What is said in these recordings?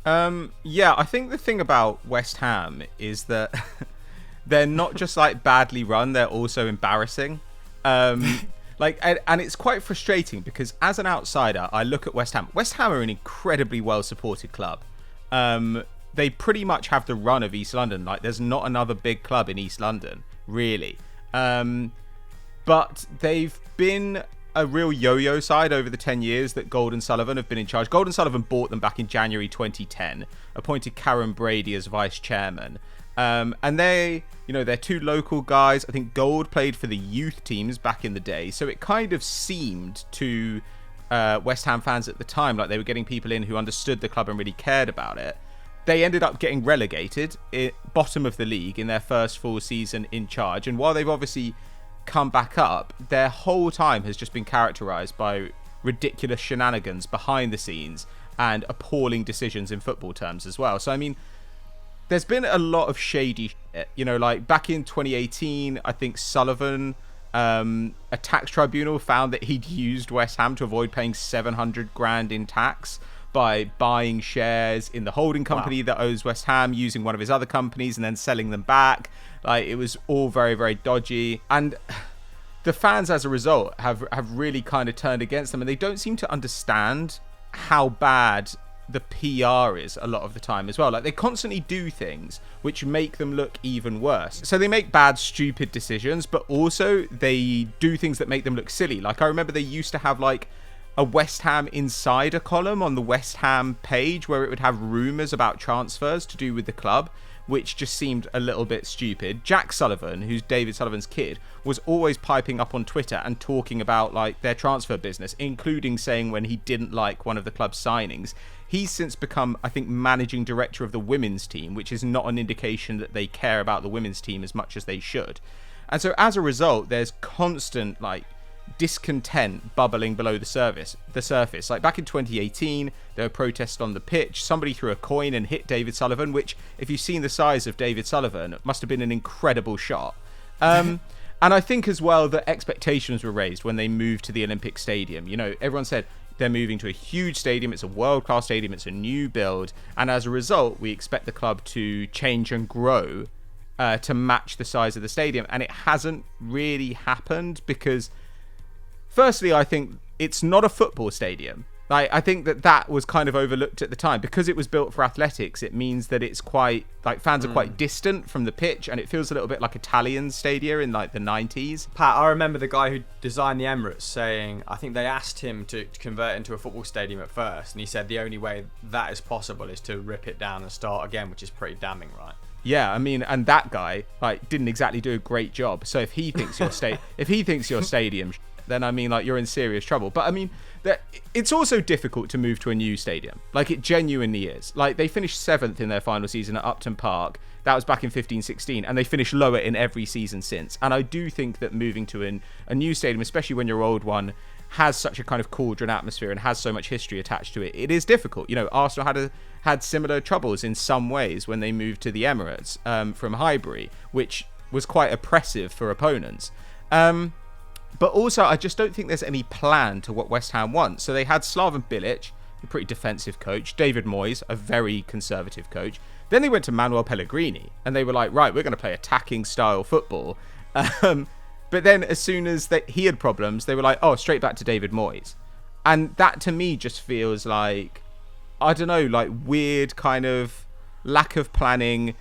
Yeah, I think the thing about West Ham is that they're not just like badly run; they're also embarrassing. Um, and it's quite frustrating because as an outsider, I look at West Ham. West Ham are an incredibly well-supported club. They pretty much have the run of East London. Like, there's not another big club in East London, really. But they've been a real yo-yo side over the 10 years that Gold and Sullivan have been in charge. Gold and Sullivan bought them back in January 2010, appointed Karen Brady as vice chairman. And they're two local guys. I think Gold played for the youth teams back in the day. So it kind of seemed to West Ham fans at the time like they were getting people in who understood the club and really cared about it. They ended up getting relegated, bottom of the league in their first full season in charge. And while they've obviously come back up, their whole time has just been characterised by ridiculous shenanigans behind the scenes and appalling decisions in football terms as well. So, I mean, there's been a lot of shady shit. Like back in 2018, I think Sullivan, a tax tribunal found that he'd used West Ham to avoid paying 700 grand in tax by buying shares in the holding company that owes West Ham, using one of his other companies and then selling them back. Like, it was all very, very dodgy. And the fans, as a result, have really kind of turned against them. And they don't seem to understand how bad the PR is a lot of the time as well. Like, they constantly do things which make them look even worse. So they make bad, stupid decisions, but also they do things that make them look silly. Like, I remember they used to have, like, a West Ham insider column on the West Ham page where it would have rumours about transfers to do with the club, which just seemed a little bit stupid. Jack Sullivan, who's David Sullivan's kid, was always piping up on Twitter and talking about like their transfer business, including saying when he didn't like one of the club's signings. He's since become, I think, managing director of the women's team, which is not an indication that they care about the women's team as much as they should. And so as a result, there's constant like discontent bubbling below the surface. Like back in 2018, there were protests on the pitch. Somebody threw a coin and hit David Sullivan, which, if you've seen the size of David Sullivan, must have been an incredible shot. And I think as well that expectations were raised when they moved to the Olympic Stadium. Everyone said they're moving to a huge stadium. It's a world-class stadium. It's a new build. And as a result, we expect the club to change and grow to match the size of the stadium. And it hasn't really happened because, firstly, I think it's not a football stadium. I think that was kind of overlooked at the time. Because it was built for athletics, it means that it's quite, like, fans are quite distant from the pitch, and it feels a little bit like Italian stadia in, like, the 90s. Pat, I remember the guy who designed the Emirates saying, I think they asked him to convert it into a football stadium at first, and he said the only way that is possible is to rip it down and start again, which is pretty damning, right? Yeah, I mean, and that guy, like, didn't exactly do a great job. So if he thinks your stadium, then I mean, like, you're in serious trouble. But I mean, it's also difficult to move to a new stadium. Like, it genuinely is. Like, they finished 7th in their final season at Upton Park. That was back in 15-16, and they finished lower in every season since. And I do think that moving to a new stadium, especially when your old one has such a kind of cauldron atmosphere and has so much history attached to it, it is difficult. Arsenal had similar troubles in some ways when they moved to the Emirates from Highbury, which was quite oppressive for opponents. But also, I just don't think there's any plan to what West Ham wants. So they had Slaven Bilic, a pretty defensive coach, David Moyes, a very conservative coach. Then they went to Manuel Pellegrini, and they were like, right, we're going to play attacking style football. But then as soon as he had problems, they were like, oh, straight back to David Moyes. And that to me just feels like, I don't know, like weird kind of lack of planning,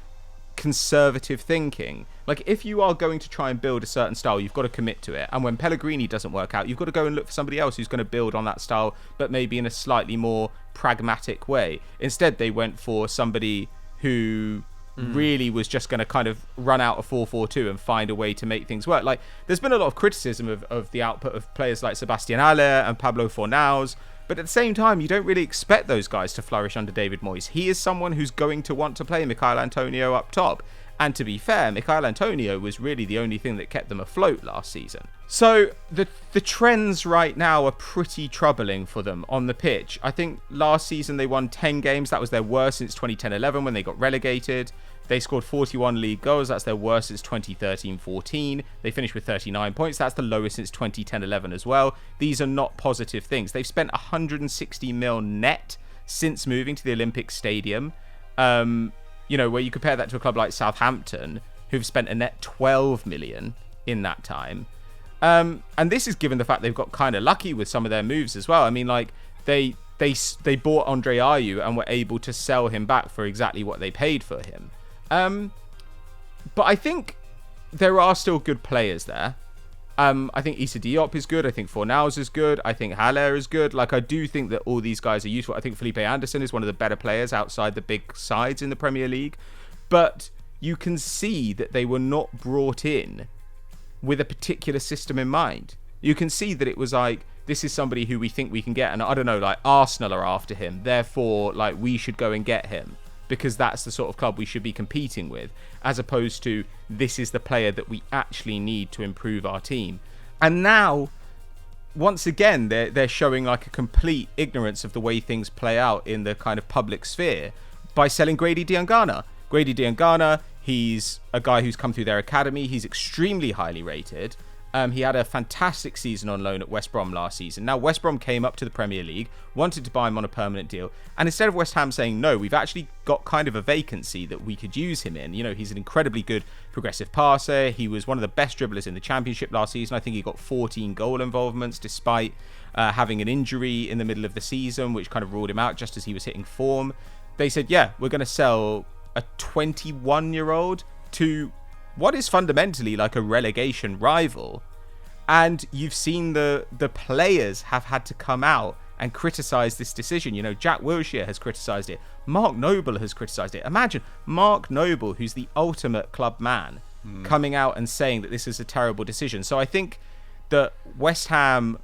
conservative thinking. Like, if you are going to try and build a certain style, you've got to commit to it. And when Pellegrini doesn't work out, you've got to go and look for somebody else who's going to build on that style, but maybe in a slightly more pragmatic way. Instead, they went for somebody who really was just going to kind of run out a 4-4-2 and find a way to make things work. Like, there's been a lot of criticism of the output of players like Sebastian Haller and Pablo Fornals, but at the same time, you don't really expect those guys to flourish under David Moyes. He is someone who's going to want to play Michail Antonio up top. And to be fair, Michail Antonio was really the only thing that kept them afloat last season. So the trends right now are pretty troubling for them on the pitch. I think last season they won 10 games. That was their worst since 2010-11 when they got relegated. They scored 41 league goals. That's their worst since 2013-14. They finished with 39 points. That's the lowest since 2010-11 as well. These are not positive things. They've spent 160 mil net since moving to the Olympic Stadium. Where you compare that to a club like Southampton, who've spent a net 12 million in that time. And this is given the fact they've got kind of lucky with some of their moves as well. I mean, like, they bought Andre Ayew and were able to sell him back for exactly what they paid for him. But I think there are still good players there. I think Issa Diop is good. I think Fornals is good. I think Haller is good. Like, I do think that all these guys are useful. I think Felipe Anderson is one of the better players outside the big sides in the Premier League. But you can see that they were not brought in with a particular system in mind. You can see that it was like, this is somebody who we think we can get. And I don't know, like, Arsenal are after him. Therefore, like, we should go and get him, because that's the sort of club we should be competing with, as opposed to, this is the player that we actually need to improve our team. And now, once again, they're showing like a complete ignorance of the way things play out in the kind of public sphere by selling Grady Diangana. Grady Diangana, he's a guy who's come through their academy. He's extremely highly rated. He had a fantastic season on loan at West Brom last season. Now, West Brom came up to the Premier League, wanted to buy him on a permanent deal. And instead of West Ham saying, no, we've actually got kind of a vacancy that we could use him in. You know, he's an incredibly good progressive passer. He was one of the best dribblers in the Championship last season. I think he got 14 goal involvements despite having an injury in the middle of the season, which kind of ruled him out just as he was hitting form. They said, yeah, we're going to sell a 21-year-old to what is fundamentally like a relegation rival. And you've seen the players have had to come out and criticize this decision. You know, Jack Wilshere has criticized it. Mark Noble has criticized it. Imagine Mark Noble, who's the ultimate club man, coming out and saying that this is a terrible decision. So I think that West Ham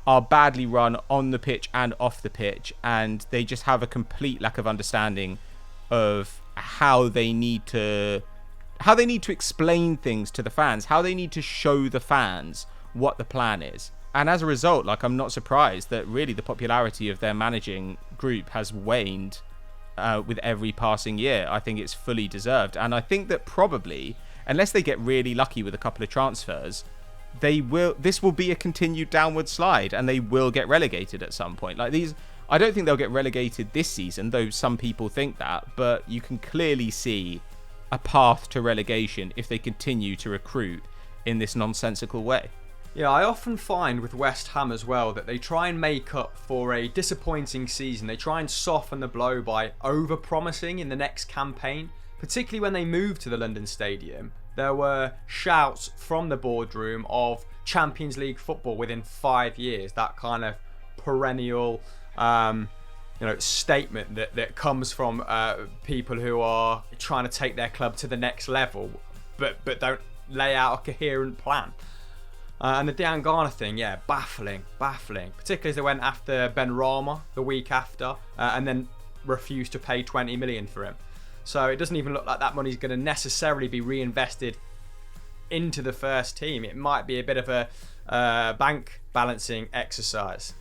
are badly run on the pitch and off the pitch, and they just have a complete lack of understanding of how they need to explain things to the fans, how they need to show the fans what the plan is. And as a result, like, I'm not surprised that really the popularity of their managing group has waned with every passing year. I think it's fully deserved. And I think that probably, unless they get really lucky with a couple of transfers, this will be a continued downward slide, and they will get relegated at some point. Like, these, I don't think they'll get relegated this season, though some people think that, but you can clearly see a path to relegation if they continue to recruit in this nonsensical way. Yeah, I often find with West Ham as well that they try and make up for a disappointing season. They try and soften the blow by over-promising in the next campaign, particularly when they moved to the London Stadium. There were shouts from the boardroom of Champions League football within 5 years, that kind of perennial statement that comes from people who are trying to take their club to the next level, but don't lay out a coherent plan. And the Diangana thing, yeah, baffling. Particularly as they went after Ben Rama the week after, and then refused to pay 20 million for him. So it doesn't even look like that money's going to necessarily be reinvested into the first team. It might be a bit of a bank balancing exercise.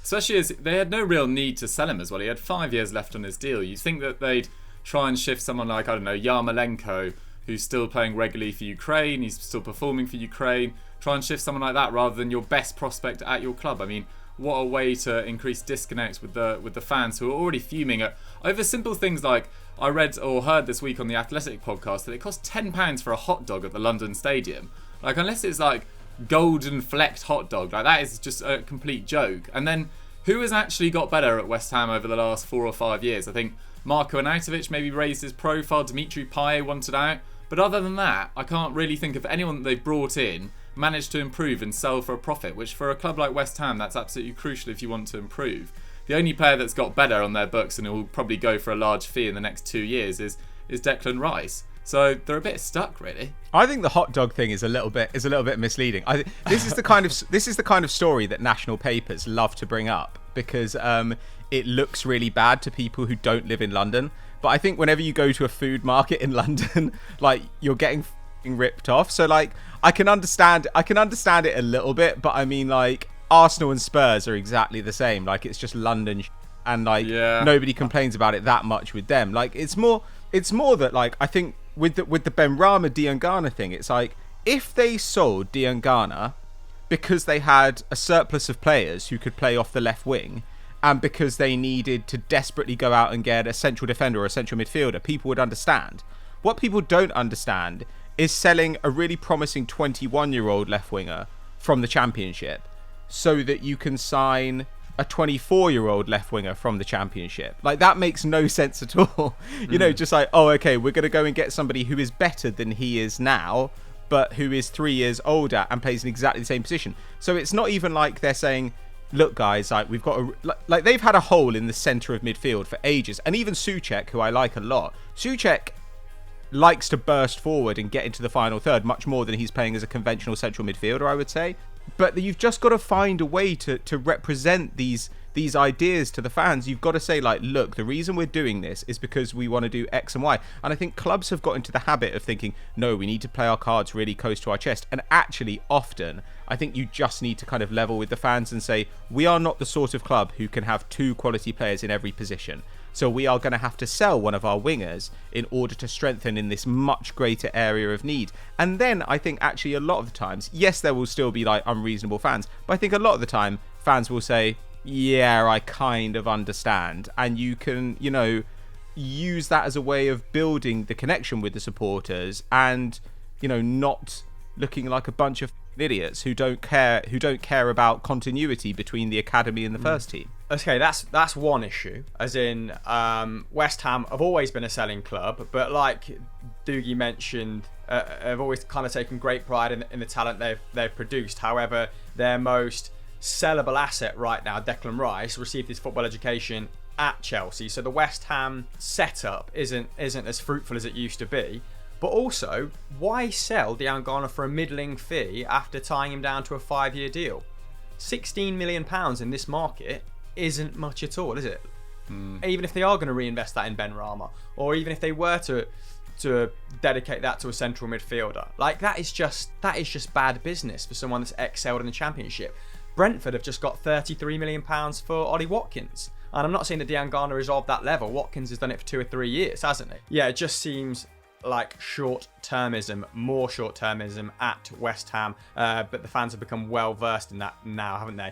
Especially as they had no real need to sell him as well. He had 5 years left on his deal. You'd think that they'd try and shift someone like, I don't know, Yarmolenko, who's still playing regularly for Ukraine. He's still performing for Ukraine. Try and shift someone like that rather than your best prospect at your club. I mean, what a way to increase disconnect with the fans who are already fuming over simple things like, I read or heard this week on the Athletic podcast that it costs £10 for a hot dog at the London Stadium. Like, unless it's like golden flecked hot dog, like, that is just a complete joke. And then who has actually got better at West Ham over the last 4 or 5 years? I think Marko Arnautovic maybe raised his profile. Dimitri Payet wanted out. But other than that, I can't really think of anyone that they've brought in managed to improve and sell for a profit, which for a club like West Ham, that's absolutely crucial if you want to improve. The only player that's got better on their books and will probably go for a large fee in the next 2 years is Declan Rice. So they're a bit stuck, really. I think the hot dog thing is a little bit misleading. This is the kind of story that national papers love to bring up because it looks really bad to people who don't live in London. But I think whenever you go to a food market in London, like, you're getting ripped off. So, like, I can understand it a little bit, but I mean, like, Arsenal and Spurs are exactly the same. Like, it's just London and like, yeah, nobody complains about it that much with them. Like, it's more that, like, I think with the Benrahma Diangana thing, it's like, if they sold Diangana because they had a surplus of players who could play off the left wing, and because they needed to desperately go out and get a central defender or a central midfielder, people would understand. What people don't understand is selling a really promising 21-year-old left winger from the Championship so that you can sign a 24-year-old left winger from the Championship. Like, that makes no sense at all. You know, just like, oh, okay, we're going to go and get somebody who is better than he is now, but who is 3 years older and plays in exactly the same position. So it's not even like they're saying, look, guys, like, we've got a... Like, they've had a hole in the centre of midfield for ages. And even Souček, who I like a lot, Souček likes to burst forward and get into the final third much more than he's playing as a conventional central midfielder, I would say. But you've just got to find a way to represent these ideas to the fans. You've got to say, like, look, the reason we're doing this is because we want to do X and Y. And I think clubs have got into the habit of thinking, no, we need to play our cards really close to our chest. And actually, often, I think you just need to kind of level with the fans and say, we are not the sort of club who can have 2 quality players in every position. So we are going to have to sell one of our wingers in order to strengthen in this much greater area of need. And then I think actually a lot of the times, yes, there will still be like unreasonable fans, but I think a lot of the time fans will say, yeah, I kind of understand. And you can, you know, use that as a way of building the connection with the supporters and, you know, not looking like a bunch of idiots who don't care about continuity between the academy and the first team. Okay, that's one issue. As in, West Ham have always been a selling club, but like Doogie mentioned, have always kind of taken great pride in the talent they've produced. However, their most sellable asset right now, Declan Rice, received his football education at Chelsea. So the West Ham setup isn't as fruitful as it used to be. But also, why sell Diangana for a middling fee after tying him down to a 5-year deal? £16 million in this market isn't much at all, is it? Even if they are going to reinvest that in Ben Rama, or even if they were to dedicate that to a central midfielder, like that is just bad business for someone that's excelled in the Championship. Brentford have just got £33 million for Ollie Watkins. And I'm not saying that Diangana is of that level. Watkins has done it for 2 or 3 years, hasn't he? Yeah, it just seems like more short-termism at West Ham, but the fans have become well versed in that now, haven't they?